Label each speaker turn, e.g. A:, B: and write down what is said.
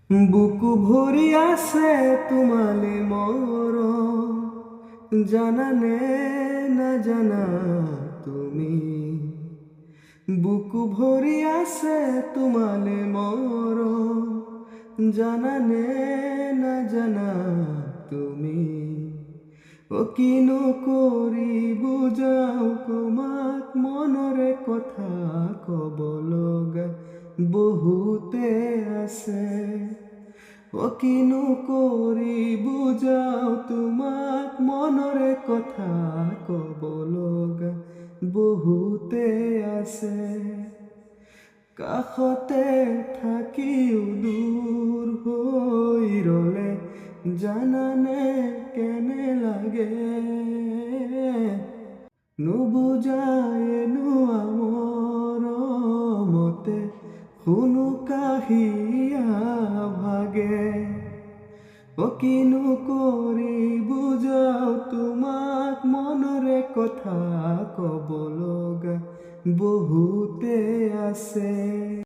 A: বুকু ভৰি আছে তোমালে মৰম, জানানে নাজানা তুমি। বুকু ভৰি আছে তোমালে মৰম, জানানে নাজানা তুমি। কিনো কৰি বুজাও তোমাক, মনৰে কথা কব লগা বহুতে আছে। কিনো কৰি বুজাও তোমাক, মনৰে কথা কব লগা বহুতে আছে। কাষতে থাকিও দূৰ হৈ ৰলে, জানানে কেনে লাগে। নুবুজায়েনো মৰমতে শুনো কাহিয়া ভাগে। কিনো কৰি বুজাও তোমাক, মনৰে কথা কব লগা বহুতে আছে।